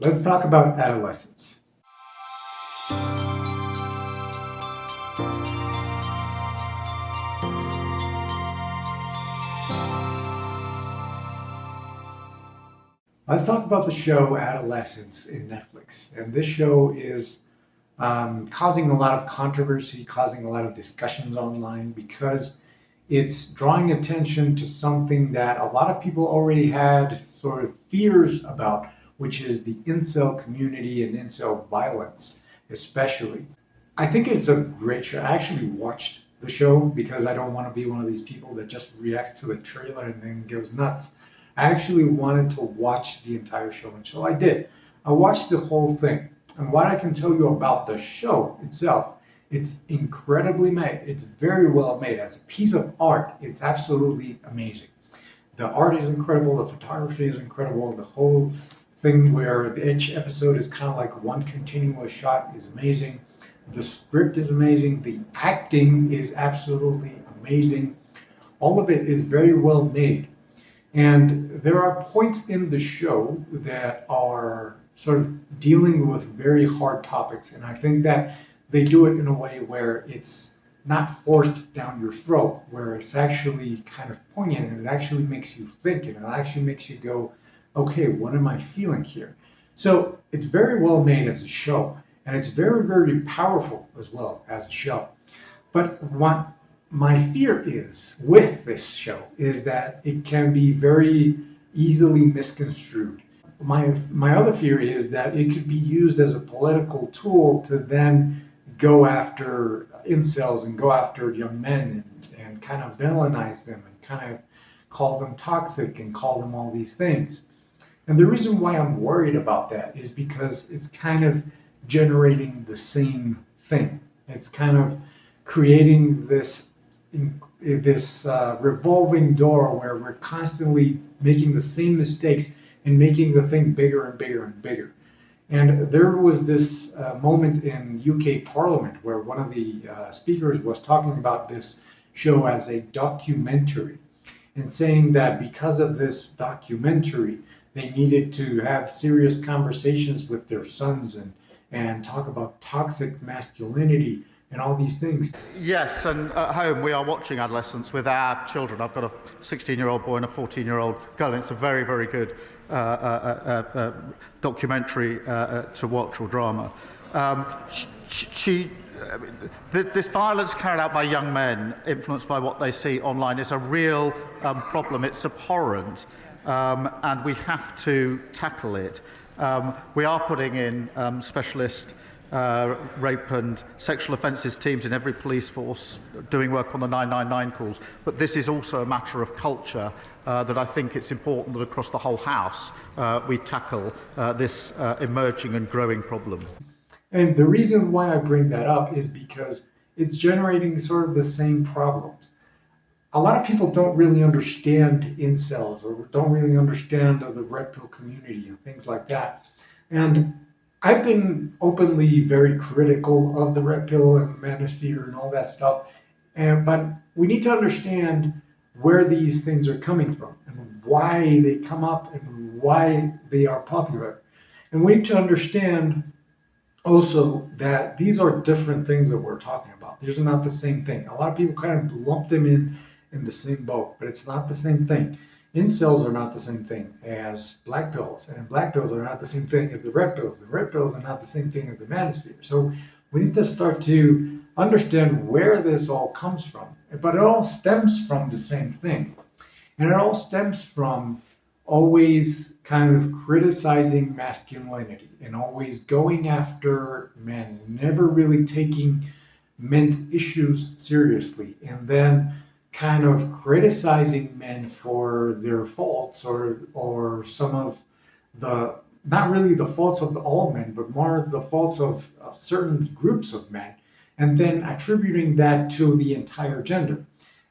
Let's talk about adolescence. Let's talk about the show Adolescence in Netflix. And this show is causing a lot of controversy, causing a lot of discussions online because it's drawing attention to something that a lot of people already had sort of fears about, which is the incel community and incel violence, especially. I think it's a great show. I actually watched the show because I don't want to be one of these people that just reacts to the trailer and then goes nuts. I actually wanted to watch the entire show, and so I did. I watched the whole thing. And what I can tell you about the show itself, it's incredibly made. It's very well made. As a piece of art, it's absolutely amazing. The art is incredible, the photography is incredible, the whole thing where each episode is kind of like one continuous shot is amazing. The script is amazing, the acting is absolutely amazing. All of it is very well made. And there are points in the show that are sort of dealing with very hard topics. And I think that they do it in a way where it's not forced down your throat, where it's actually kind of poignant and it actually makes you think and it actually makes you go, okay, what am I feeling here? So it's very well made as a show, and it's very, very powerful as well as a show. But what my fear is with this show is that it can be very easily misconstrued. My other fear is that it could be used as a political tool to then go after incels and go after young men and kind of villainize them and kind of call them toxic and call them all these things. And the reason why I'm worried about that is because it's kind of generating the same thing. It's kind of creating this revolving door where we're constantly making the same mistakes and making the thing bigger and bigger and bigger. And there was this moment in UK Parliament where one of the speakers was talking about this show as a documentary and saying that because of this documentary, they needed to have serious conversations with their sons and talk about toxic masculinity and all these things. Yes, and at home we are watching Adolescence with our children. I've got a 16-year-old boy and a 14-year-old girl, and it's a very, very good documentary to watch, or drama. This violence carried out by young men, influenced by what they see online, is a real problem. It's abhorrent, and we have to tackle it. We are putting in specialist rape and sexual offences teams in every police force doing work on the 999 calls. But this is also a matter of culture that I think it's important that across the whole House we tackle this emerging and growing problem. And the reason why I bring that up is because it's generating sort of the same problems. A lot of people don't really understand incels or don't really understand the red pill community and things like that. And I've been openly very critical of the red pill and manosphere and all that stuff. But we need to understand where these things are coming from and why they come up and why they are popular. And we need to understand also that these are different things that we're talking about. These are not the same thing. A lot of people kind of lump them in the same boat, but it's not the same thing. Incels are not the same thing as black pills, and black pills are not the same thing as the red pills. The red pills are not the same thing as the manosphere. So we need to start to understand where this all comes from. But it all stems from the same thing. And it all stems from always kind of criticizing masculinity and always going after men, never really taking men's issues seriously, and then kind of criticizing men for their faults or some of the, not really the faults of all men, but more the faults of certain groups of men, and then attributing that to the entire gender,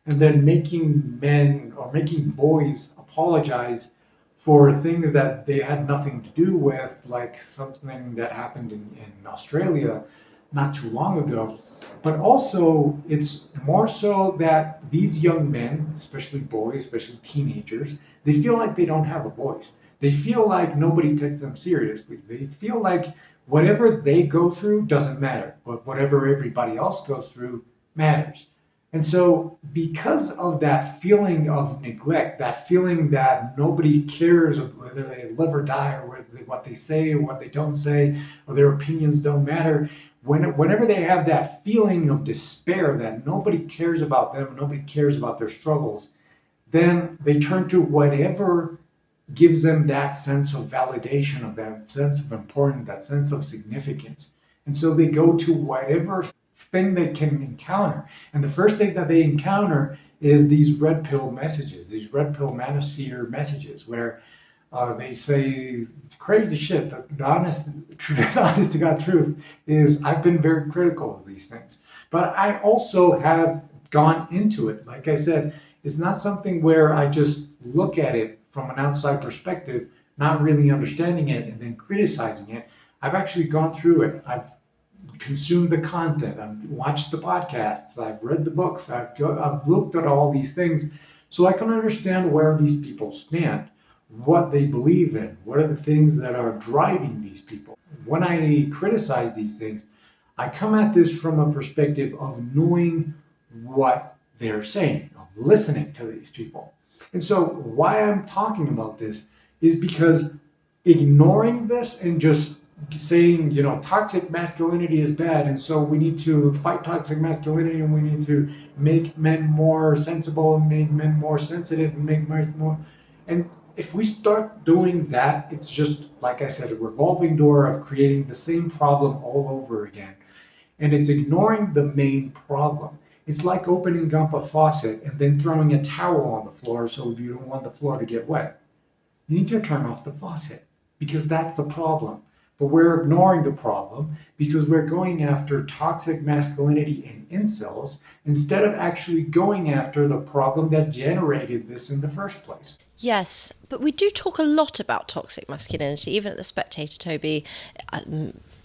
and then making men or making boys apologize for things that they had nothing to do with, like something that happened in Australia not too long ago. But also, it's more so that these young men, especially boys, especially teenagers, they feel like they don't have a voice. They feel like nobody takes them seriously. They feel like whatever they go through doesn't matter, but whatever everybody else goes through matters. And so, because of that feeling of neglect, that feeling that nobody cares whether they live or die, or what they say or what they don't say, or their opinions don't matter, whenever they have that feeling of despair that nobody cares about them, nobody cares about their struggles, then they turn to whatever gives them that sense of validation, of that sense of importance, that sense of significance. And so they go to whatever thing they can encounter. And the first thing that they encounter is these red pill messages, these red pill manosphere messages, where they say crazy shit. The honest to God truth is I've been very critical of these things. But I also have gone into it. Like I said, it's not something where I just look at it from an outside perspective, not really understanding it and then criticizing it. I've actually gone through it. I've consumed the content. I've watched the podcasts. I've read the books. I've looked at all these things so I can understand where these people stand, what they believe in, what are the things that are driving these people. When I criticize these things, I come at this from a perspective of knowing what they're saying, of listening to these people. And so why I'm talking about this is because ignoring this and just saying, toxic masculinity is bad, and so we need to fight toxic masculinity, and we need to make men more sensible, and make men more sensitive, and make men more. And if we start doing that, it's just, like I said, a revolving door of creating the same problem all over again. And it's ignoring the main problem. It's like opening up a faucet and then throwing a towel on the floor so you don't want the floor to get wet. You need to turn off the faucet because that's the problem. But we're ignoring the problem because we're going after toxic masculinity and incels instead of actually going after the problem that generated this in the first place. Yes, but we do talk a lot about toxic masculinity, even at The Spectator, Toby.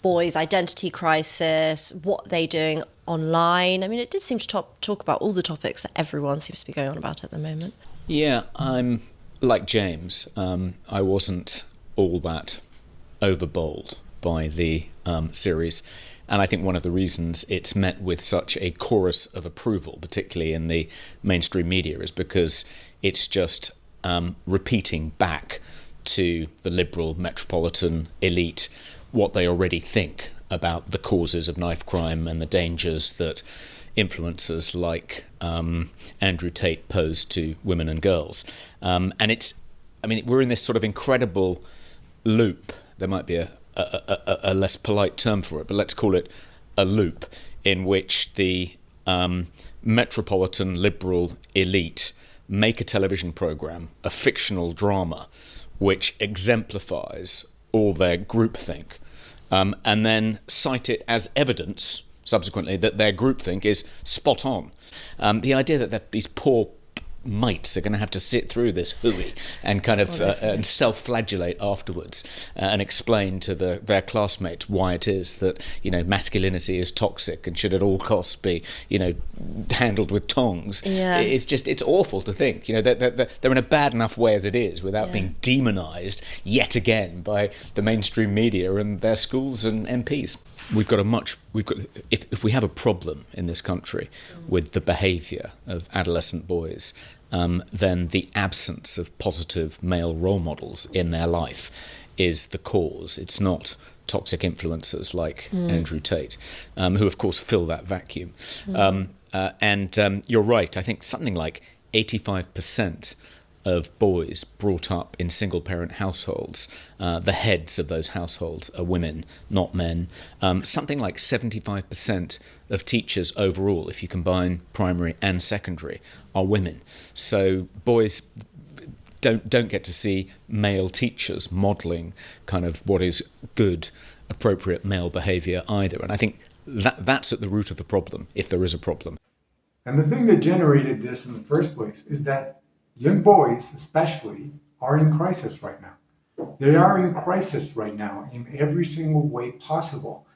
Boys' identity crisis, what they're doing online. I mean, it did seem to talk about all the topics that everyone seems to be going on about at the moment. Yeah, I'm like James. I wasn't all that overbowled by the series. And I think one of the reasons it's met with such a chorus of approval, particularly in the mainstream media, is because it's just repeating back to the liberal metropolitan elite what they already think about the causes of knife crime and the dangers that influencers like Andrew Tate pose to women and girls. And we're in this sort of incredible loop. There might be a less polite term for it, but let's call it a loop in which the metropolitan liberal elite make a television program, a fictional drama, which exemplifies all their groupthink, and then cite it as evidence subsequently that their groupthink is spot on. The idea that these poor mites are going to have to sit through this hooey and kind of and self-flagellate afterwards and explain to their classmates why it is that masculinity is toxic and should at all costs be handled with tongs. Yeah. It's awful to think they're in a bad enough way as it is without being demonised yet again by the mainstream media and their schools and MPs. If we have a problem in this country with the behaviour of adolescent boys, then the absence of positive male role models in their life is the cause. It's not toxic influencers like Andrew Tate, who of course fill that vacuum. And you're right, I think something like 85% of boys brought up in single-parent households, the heads of those households are women, not men. Something like 75% of teachers overall, if you combine primary and secondary, are women. So boys don't get to see male teachers modelling kind of what is good, appropriate male behaviour either. And I think that's at the root of the problem, if there is a problem. And the thing that generated this in the first place is that young boys, especially, are in crisis right now. They are in crisis right now in every single way possible.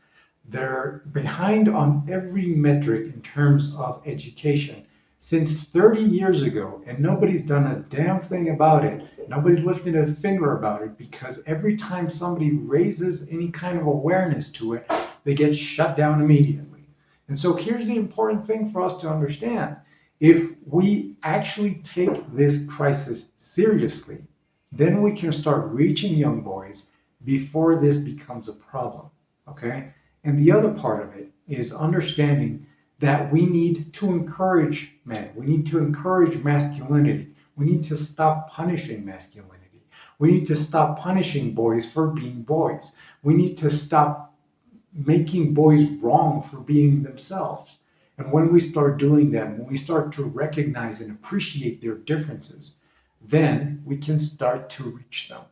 They're behind on every metric in terms of education. since 30 years ago, and nobody's done a damn thing about it. Nobody's lifted a finger about it, because every time somebody raises any kind of awareness to it, they get shut down immediately. And so here's the important thing for us to understand. If we actually take this crisis seriously, then we can start reaching young boys before this becomes a problem, okay? And the other part of it is understanding that we need to encourage men. We need to encourage masculinity. We need to stop punishing masculinity. We need to stop punishing boys for being boys. We need to stop making boys wrong for being themselves. And when we start doing that, when we start to recognize and appreciate their differences, then we can start to reach them.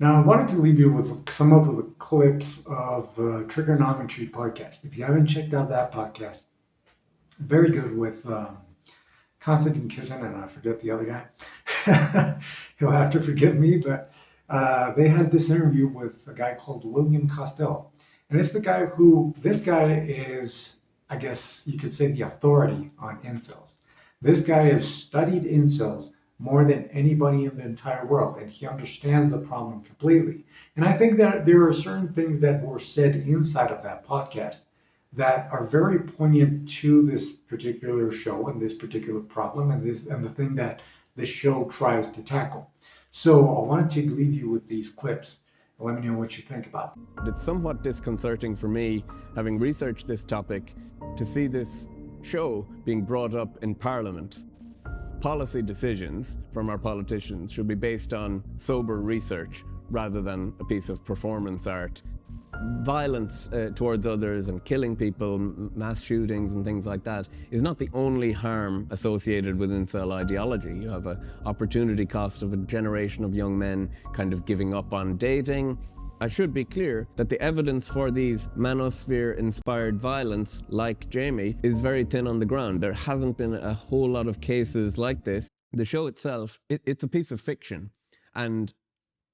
Now, I wanted to leave you with some of the clips of Trigonometry podcast. If you haven't checked out that podcast, very good, with Konstantin Kisin, and I forget the other guy. He'll have to forgive me, but they had this interview with a guy called William Costello. And it's this guy is, I guess you could say, the authority on incels. This guy has studied incels more than anybody in the entire world, and he understands the problem completely. And I think that there are certain things that were said inside of that podcast that are very poignant to this particular show and this particular problem and the thing that the show tries to tackle. So I wanted to leave you with these clips. Let me know what you think about them. It's somewhat disconcerting for me, having researched this topic, to see this show being brought up in Parliament. Policy decisions from our politicians should be based on sober research rather than a piece of performance art. Violence towards others and killing people, mass shootings and things like that, is not the only harm associated with incel ideology. You have an opportunity cost of a generation of young men kind of giving up on dating. I should be clear that the evidence for these manosphere-inspired violence, like Jamie, is very thin on the ground. There hasn't been a whole lot of cases like this. The show itself, it's a piece of fiction, and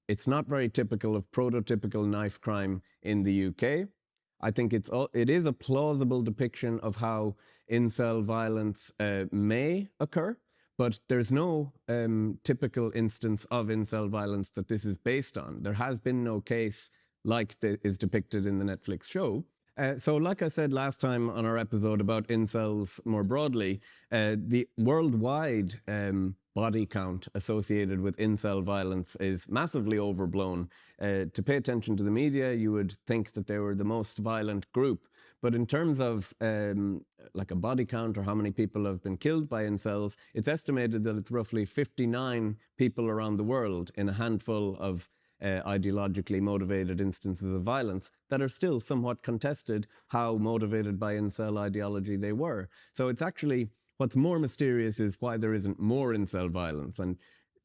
it's not very typical of prototypical knife crime in the UK. I think it is a plausible depiction of how incel violence may occur, but there's no typical instance of incel violence that this is based on. There has been no case like is depicted in the Netflix show. So like I said last time on our episode about incels more broadly, the worldwide body count associated with incel violence is massively overblown. To pay attention to the media, you would think that they were the most violent group. But in terms of like a body count or how many people have been killed by incels, it's estimated that it's roughly 59 people around the world in a handful of ideologically motivated instances of violence that are still somewhat contested how motivated by incel ideology they were. So it's actually, what's more mysterious is why there isn't more incel violence. And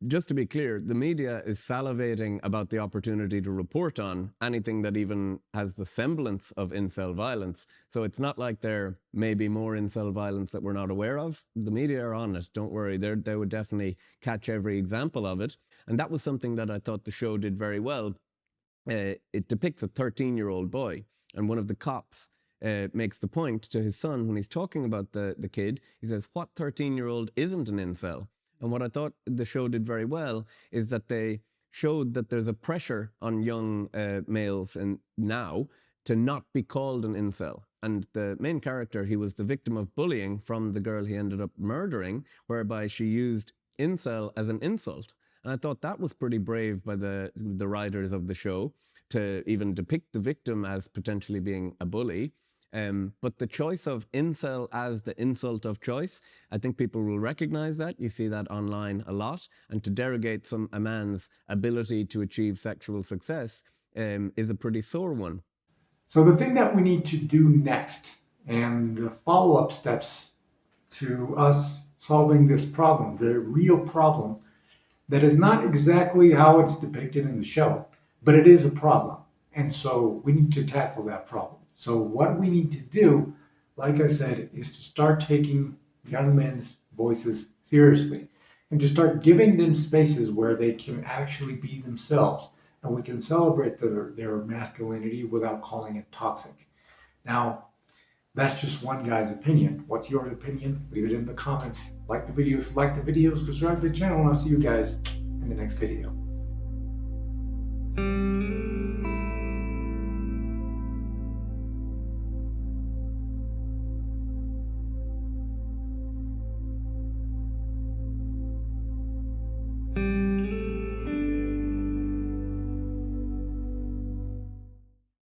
just to be clear, the media is salivating about the opportunity to report on anything that even has the semblance of incel violence. So it's not like there may be more incel violence that we're not aware of. The media are on it, don't worry. They would definitely catch every example of it. And that was something that I thought the show did very well. It depicts a 13-year-old boy, and one of the cops makes the point to his son when he's talking about the kid. He says, what 13-year-old isn't an incel? And what I thought the show did very well is that they showed that there's a pressure on young males now to not be called an incel. And the main character, he was the victim of bullying from the girl he ended up murdering, whereby she used incel as an insult. And I thought that was pretty brave by the writers of the show to even depict the victim as potentially being a bully. But the choice of incel as the insult of choice, I think people will recognize that. You see that online a lot. And to derogate a man's ability to achieve sexual success is a pretty sore one. So the thing that we need to do next, and the follow-up steps to us solving this problem, the real problem, that is not exactly how it's depicted in the show, but it is a problem. And so we need to tackle that problem. So what we need to do, like I said, is to start taking young men's voices seriously and to start giving them spaces where they can actually be themselves, and we can celebrate their masculinity without calling it toxic. Now, That's just one guy's opinion. What's your opinion? Leave it in the comments. Like the video if you like the video, subscribe to the channel, and I'll see you guys in the next video.